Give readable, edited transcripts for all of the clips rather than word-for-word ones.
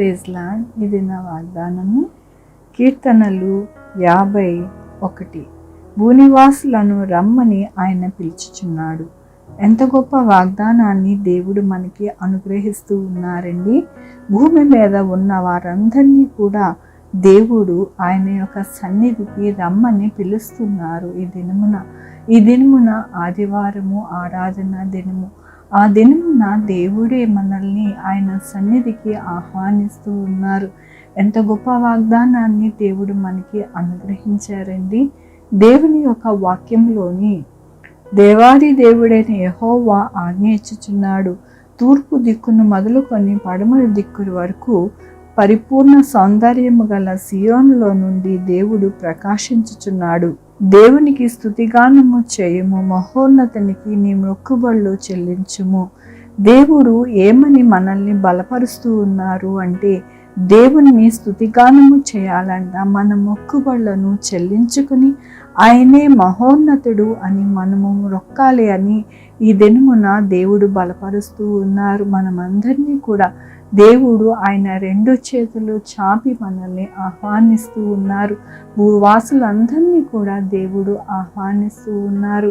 Praise lord. ఇది నా వాగ్దానము. కీర్తనలు 51. భూనివాసులను రమ్మని ఆయన పిలుచుచున్నాడు. ఎంత గొప్ప వాగ్దానాన్ని దేవుడు మనకి అనుగ్రహిస్తూ ఉన్నారండి. భూమి మీద ఉన్న వారందరినీ కూడా దేవుడు ఆయన యొక్క సన్నిధికి రమ్మని పిలుస్తున్నారు. ఈ దినమున ఆదివారము ఆరాధన దినము. ఆ దినమున దేవుడే మనల్ని ఆయన సన్నిధికి ఆహ్వానిస్తూ ఉన్నారు. ఎంత గొప్ప వాగ్దానాన్ని దేవుడు మనకి అనుగ్రహించారండి. దేవుని యొక్క వాక్యంలోని దేవాది దేవుడైన యెహోవా ఆజ్ఞ ఇచ్చుచున్నాడు. తూర్పు దిక్కును మొదలుకొని పడమర దిక్కు వరకు పరిపూర్ణ సౌందర్యము గల సియోనులో నుండి దేవుడు ప్రకాశించుచున్నాడు. దేవునికి స్తుతిగానము చేయము, మహోన్నతునికి నీ మొక్కుబళ్ళు చెల్లించుము. దేవుడు ఏమని మనల్ని బలపరుస్తూ ఉన్నారు అంటే, దేవుని స్తుతిగానము చేయాలంట. మన మొక్కుబళ్లను చెల్లించుకుని ఆయనే మహోన్నతుడు అని మనము మొక్కాలి అని ఈ దినమున దేవుడు బలపరుస్తూ ఉన్నారు. మనమందరినీ కూడా దేవుడు ఆయన 2 చేతులు చాపి మనల్ని ఆహ్వానిస్తూ ఉన్నారు. భూవాసులందరినీ కూడా దేవుడు ఆహ్వానిస్తూ ఉన్నారు.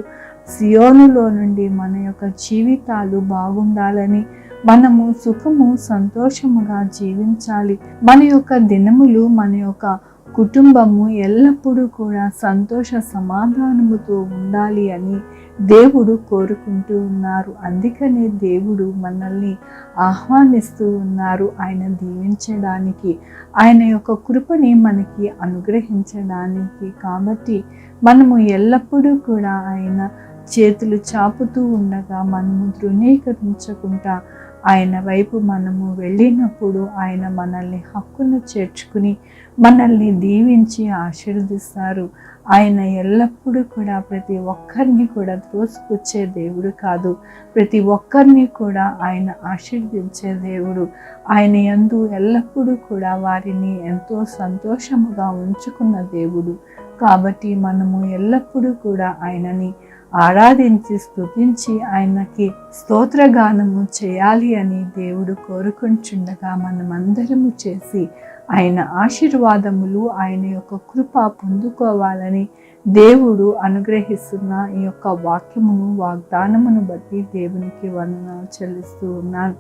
సియోనులో నుండి మన యొక్క జీవితాలు బాగుండాలని, మనము సుఖము సంతోషముగా జీవించాలి. మన యొక్క దినములు, మన యొక్క కుటుంబము ఎల్లప్పుడూ కూడా సంతోష సమాధానముతో ఉండాలి అని దేవుడు కోరుకుంటూ ఉన్నారు. అందుకనే దేవుడు మనల్ని ఆహ్వానిస్తూ ఉన్నారు ఆయన దీవించడానికి, ఆయన యొక్క కృపని మనకి అనుగ్రహించడానికి. కాబట్టి మనము ఎల్లప్పుడూ కూడా ఆయన చేతులు చాపుతూ ఉండగా మనము ధృవీకరించకుండా ఆయన వైపు మనము వెళ్ళినప్పుడు ఆయన మనల్ని హక్కును చేర్చుకుని మనల్ని దీవించి ఆశీర్వదిస్తారు. ఆయన ఎల్లప్పుడూ కూడా ప్రతి ఒక్కరిని కూడా త్రోసిపుచ్చే దేవుడు కాదు, ప్రతి ఒక్కరిని కూడా ఆయన ఆశీర్వదించే దేవుడు. ఆయన యందు ఎల్లప్పుడూ కూడా వారిని ఎంతో సంతోషముగా ఉంచుకున్న దేవుడు. కాబట్టి మనము ఎల్లప్పుడూ కూడా ఆయనని ఆరాధించి స్తుతించి ఆయనకి స్తోత్రగానము చేయాలి అని దేవుడు కోరుకుంటుండగా మనమందరము చేసి ఆయన ఆశీర్వాదములు, ఆయన యొక్క కృప పొందుకోవాలని దేవుడు అనుగ్రహిస్తున్న ఈ యొక్క వాగ్దానమును బట్టి దేవునికి వందనాలు చెల్లిస్తూ ఉన్నాను.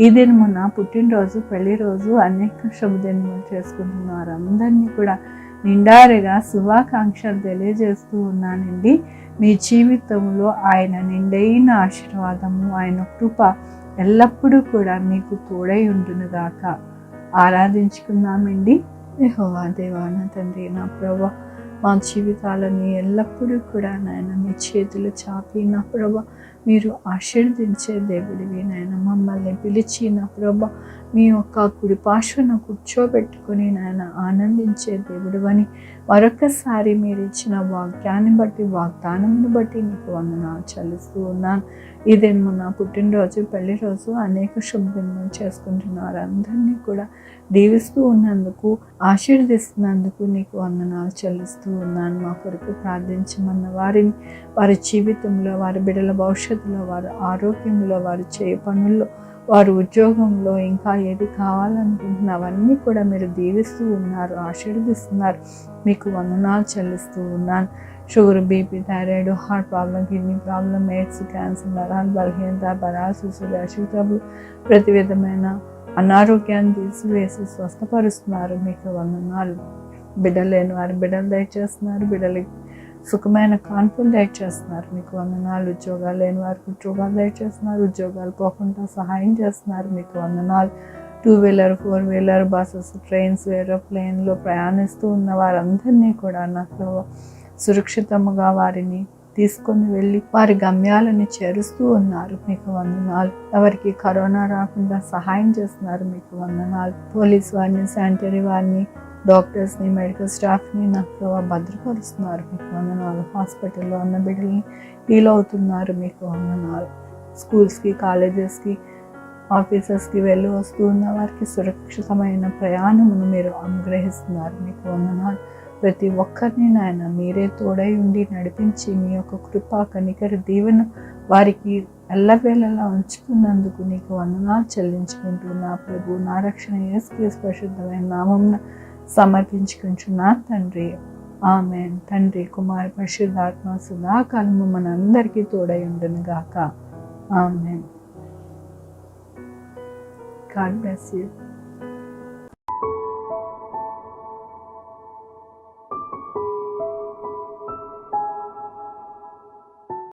ఈ దినమున పుట్టినరోజు, పెళ్లి రోజు, అనేక శుభదినములు చేసుకుంటున్నారు. అందరినీ కూడా నిండారుగా శుభాకాంక్షలు తెలియజేస్తూ ఉన్నానండి. మీ జీవితంలో ఆయన నిండైన ఆశీర్వాదము, ఆయన కృప ఎల్లప్పుడూ కూడా మీకు తోడై ఉండునుగాక. ఆరాధించుకుందామండి. యెహోవా దేవా, నా తండ్రి, నా ప్రభువా, మా జీవితాలని ఎల్లప్పుడూ కూడా నాయన మీ చేతులు చాపి నా ప్రభువా మీరు ఆశీర్వదించే దేవుడివి నాయన. మమ్మల్ని పిలిచి నా ప్రభువా మీ యొక్క కుడి పార్శ్వన కూర్చోబెట్టుకుని నాయన ఆనందించే దేవుడు అని మరొకసారి మీరు ఇచ్చిన వాగ్దానమును బట్టి నీకు వందనాలు చెల్లిస్తూ ఉన్నాను. ఇదేమో నా పుట్టినరోజు, పెళ్లి రోజు, అనేక శుభదినాలు చేసుకుంటున్నారు. అందరినీ కూడా దీవిస్తూ ఉన్నందుకు, ఆశీర్వదిస్తున్నందుకు నీకు వందనాలు చెల్లిస్తూ ఉన్నాను. మా కొరకు ప్రార్థించమన్న వారిని, వారి జీవితంలో, వారి బిడ్డల భవిష్యత్తులో, వారి ఆరోగ్యంలో, వారు చేయ పనుల్లో, వారు ఉద్యోగంలో, ఇంకా ఏది కావాలనుకుంటున్నా అవన్నీ కూడా మీరు దీవిస్తూ ఉన్నారు, ఆశీర్వదిస్తున్నారు. మీకు వందనాలు చెల్లిస్తూ ఉన్నాను. Sugar, BP, thyroid, heart problem, kidney problem, AIDS, cancer, నరాల బలహీనత, పరాలసిస్, అశుద్ధులు, ప్రతి విధమైన అనారోగ్యాన్ని తీసివేసి స్వస్థపరుస్తున్నారు. మీకు వందనాలు. బిడ్డలు లేని వారి బిడ్డలు దయచేస్తున్నారు, బిడ్డలకి సుఖమైన కాన్పులు దయచేస్తున్నారు. మీకు వందనాలు. ఉద్యోగాలు లేని వారికి ఉద్యోగాలు దయచేస్తున్నారు, ఉద్యోగాలు పోకుండా సహాయం చేస్తున్నారు. మీకు వందనాలు. 2-వీలర్, 4-వీలర్, బస్సెస్, ట్రైన్స్, ఏరోప్లేన్లో ప్రయాణిస్తూ ఉన్న వారందరినీ కూడా నాకు సురక్షితముగా వారిని తీసుకొని వెళ్ళి వారి గమ్యాలని చేరుస్తూ ఉన్నారు. మీకు వందనాలు. ఎవరికి కరోనా రాకుండా సహాయం చేస్తున్నారు. మీకు వందనాలు. పోలీస్ వారిని, శానిటరీ వారిని, డాక్టర్స్ని, మెడికల్ స్టాఫ్ని నాకు భద్రపరుస్తున్నారు. మీకు వందనాలు. హాస్పిటల్లో ఉన్న బిడ్డల్ని హీల్ అవుతున్నారు. మీకు వందనాలు. స్కూల్స్కి, కాలేజెస్కి, ఆఫీసెస్కి వెళ్ళి వస్తూ ఉన్న వారికి సురక్షితమైన ప్రయాణమును మీరు అనుగ్రహిస్తున్నారు. మీకు వందనాలు. ప్రతి ఒక్కరిని నాయన మీరే తోడై ఉండి నడిపించి మీ యొక్క కృప, కనికర, దీవెన వారికి ఎల్లవేళలా ఉంచుకున్నందుకు నీకు వందనాలు చెల్లించుకుంటున్నా ప్రభు. నా రక్షణ యేసు పరిశుద్ధమైన నామమున సమర్పించుకుంటున్నా తండ్రి. ఆమేన్. తండ్రి, కుమార, పరిశుద్ధాత్మ సదాకాలము మనందరికీ తోడై ఉండును గాక. ఆమేన్. God bless you.